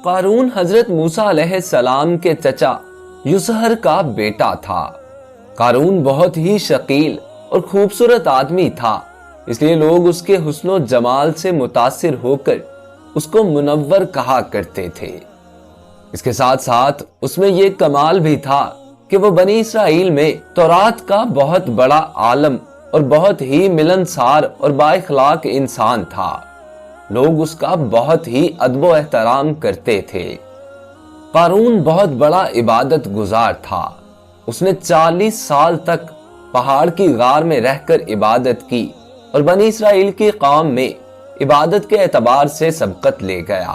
قارون حضرت موسیٰ علیہ السلام کے چچا یسہر کا بیٹا تھا۔ قارون بہت ہی شکیل اور خوبصورت آدمی تھا، اس لیے لوگ اس کے حسن و جمال سے متاثر ہو کر اس کو منور کہا کرتے تھے۔ اس کے ساتھ ساتھ اس میں یہ کمال بھی تھا کہ وہ بنی اسرائیل میں تورات کا بہت بڑا عالم اور بہت ہی ملنسار اور بااخلاق انسان تھا۔ لوگ اس کا بہت ہی ادب و احترام کرتے تھے۔ قارون بہت بڑا عبادت گزار تھا۔ اس نے 40 سال تک پہاڑ کی غار میں رہ کر عبادت کی اور بنی اسرائیل کی قوم میں عبادت کے اعتبار سے سبقت لے گیا۔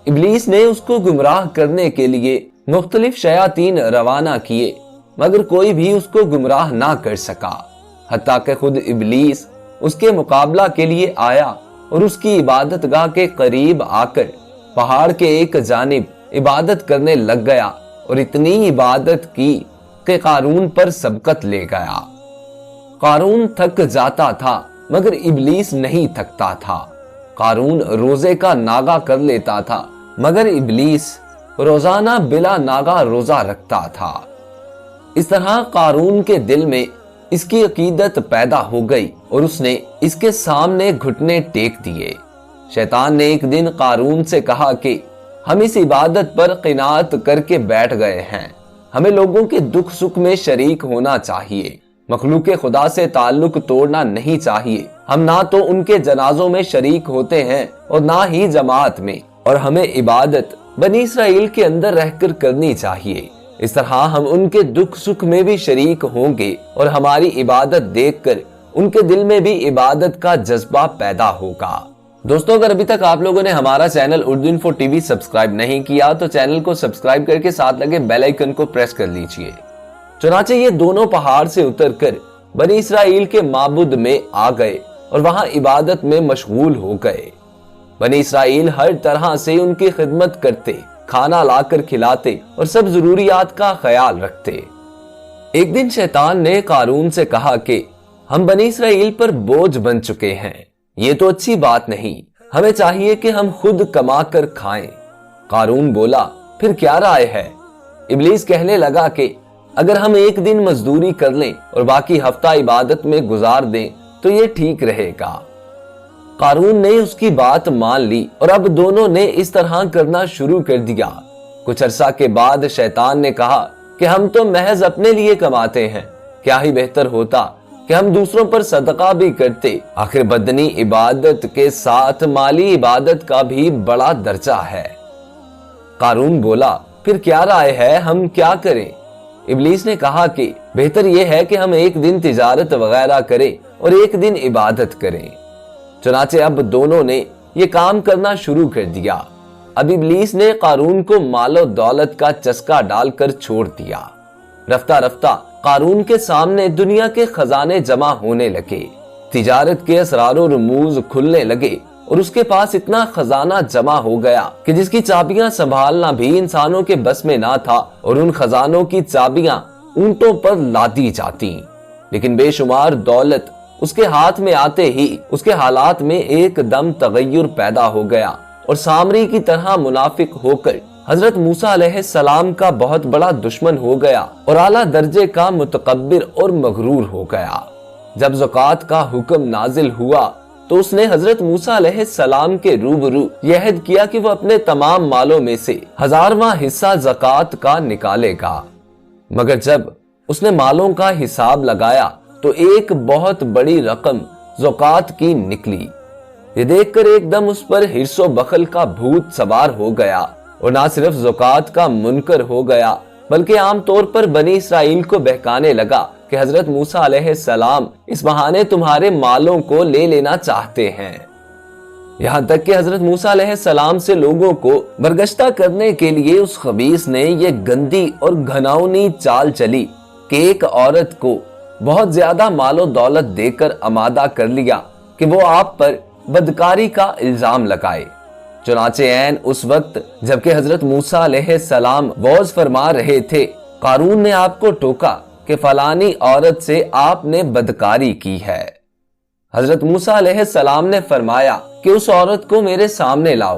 ابلیس نے اس کو گمراہ کرنے کے لیے مختلف شیاطین روانہ کیے، مگر کوئی بھی اس کو گمراہ نہ کر سکا، حتیٰ کہ خود ابلیس اس کے مقابلہ کے لیے آیا اور اس کی عبادت گاہ کے قریب آ کر پہاڑ کے ایک جانب عبادت کرنے لگ گیا اور اتنی عبادت کی کہ قارون پر سبقت لے گیا۔ قارون تھک جاتا تھا مگر ابلیس نہیں تھکتا تھا۔ قارون روزے کا ناغہ کر لیتا تھا مگر ابلیس روزانہ بلا ناغہ روزہ رکھتا تھا۔ اس طرح قارون کے دل میں اس کی عقیدت پیدا ہو گئی اور اس نے اس کے سامنے گھٹنے ٹیک دیے۔ شیطان نے ایک دن قارون سے کہا کہ ہم اس عبادت پر قناعت کر کے بیٹھ گئے ہیں، ہمیں لوگوں کے دکھ سکھ میں شریک ہونا چاہیے، مخلوق خدا سے تعلق توڑنا نہیں چاہیے، ہم نہ تو ان کے جنازوں میں شریک ہوتے ہیں اور نہ ہی جماعت میں، اور ہمیں عبادت بنی اسرائیل کے اندر رہ کر کرنی چاہیے۔ اس طرح ہم ان کے دکھ سکھ میں بھی شریک ہوں گے اور ہماری عبادت دیکھ کر ان کے دل میں بھی عبادت کا جذبہ پیدا ہوگا۔ دوستو، اگر ابھی تک آپ لوگوں نے ہمارا channel Urdu info T V subscribe نہیں کیا تو چینل کو سبسکرائب کر کے ساتھ لگے بیل آئیکن کو پریس کر لیجئے۔ چنانچہ یہ دونوں پہاڑ سے اتر کر بنی اسرائیل کے معبد میں آ گئے اور وہاں عبادت میں مشغول ہو گئے۔ بنی اسرائیل ہر طرح سے ان کی خدمت کرتے، کھانا لا کر کھلاتے اور سب ضروریات کا خیال رکھتے۔ ایک دن شیطان نے قارون سے کہا کہ ہم بنی اسرائیل پر بوجھ بن چکے ہیں، یہ تو اچھی بات نہیں، ہمیں چاہیے کہ ہم خود کما کر کھائیں۔ قارون بولا، پھر کیا رائے ہے؟ ابلیس کہنے لگا کہ اگر ہم ایک دن مزدوری کر لیں اور باقی ہفتہ عبادت میں گزار دیں تو یہ ٹھیک رہے گا۔ قارون نے اس کی بات مان لی اور اب دونوں نے اس طرح کرنا شروع کر دیا۔ کچھ عرصہ کے بعد شیطان نے کہا کہ ہم تو محض اپنے لیے کماتے ہیں، کیا ہی بہتر ہوتا کہ ہم دوسروں پر صدقہ بھی کرتے، آخر بدنی عبادت کے ساتھ مالی عبادت کا بھی بڑا درجہ ہے۔ قارون بولا، پھر کیا رائے ہے، ہم کیا کریں؟ ابلیس نے کہا کہ بہتر یہ ہے کہ ہم ایک دن تجارت وغیرہ کریں اور ایک دن عبادت کریں۔ چنانچہ اب دونوں نے یہ کام کرنا شروع کر دیا۔ اب ابلیس نے قارون کو مال و دولت کا چسکا ڈال کر چھوڑ دیا۔ رفتہ رفتہ قارون کے سامنے دنیا کے خزانے جمع ہونے لگے، تجارت کے اسرار و رموز کھلنے لگے اور اس کے پاس اتنا خزانہ جمع ہو گیا کہ جس کی چابیاں سنبھالنا بھی انسانوں کے بس میں نہ تھا اور ان خزانوں کی چابیاں اونٹوں پر لادی جاتی۔ لیکن بے شمار دولت اس کے ہاتھ میں آتے ہی اس کے حالات میں ایک دم تغیر پیدا ہو گیا اور سامری کی طرح منافق ہو کر حضرت موسیٰ علیہ السلام کا بہت بڑا دشمن ہو گیا اور اعلیٰ درجے کا متکبر اور مغرور ہو گیا۔ جب زکوٰۃ کا حکم نازل ہوا تو اس نے حضرت موسیٰ علیہ السلام کے روبرو یہ عہد کیا کہ وہ اپنے تمام مالوں میں سے 1000واں حصہ زکوٰۃ کا نکالے گا، مگر جب اس نے مالوں کا حساب لگایا تو ایک بہت بڑی رقم زکوٰۃ کی نکلی۔ یہ دیکھ کر ایک دم اس پر حرص و بخل کا بھوت سوار ہو گیا اور نہ صرف زکوٰۃ کا منکر ہو گیا بلکہ عام طور پر بنی اسرائیل کو بہکانے لگا کہ حضرت موسیٰ علیہ السلام اس بہانے تمہارے مالوں کو لے لینا چاہتے ہیں۔ یہاں تک کہ حضرت موسیٰ علیہ السلام سے لوگوں کو برگشتہ کرنے کے لیے اس خبیث نے یہ گندی اور گھناؤنی چال چلی کہ ایک عورت کو بہت زیادہ مال و دولت دے کر آمادہ کر لیا کہ وہ آپ پر بدکاری کا الزام لگائے۔ چنانچہ عین اس وقت جبکہ حضرت موسیٰ علیہ السلام وعظ فرما رہے تھے، قارون نے آپ کو ٹوکا کہ فلانی عورت سے آپ نے بدکاری کی ہے۔ حضرت موسیٰ علیہ السلام نے فرمایا کہ اس عورت کو میرے سامنے لاؤ۔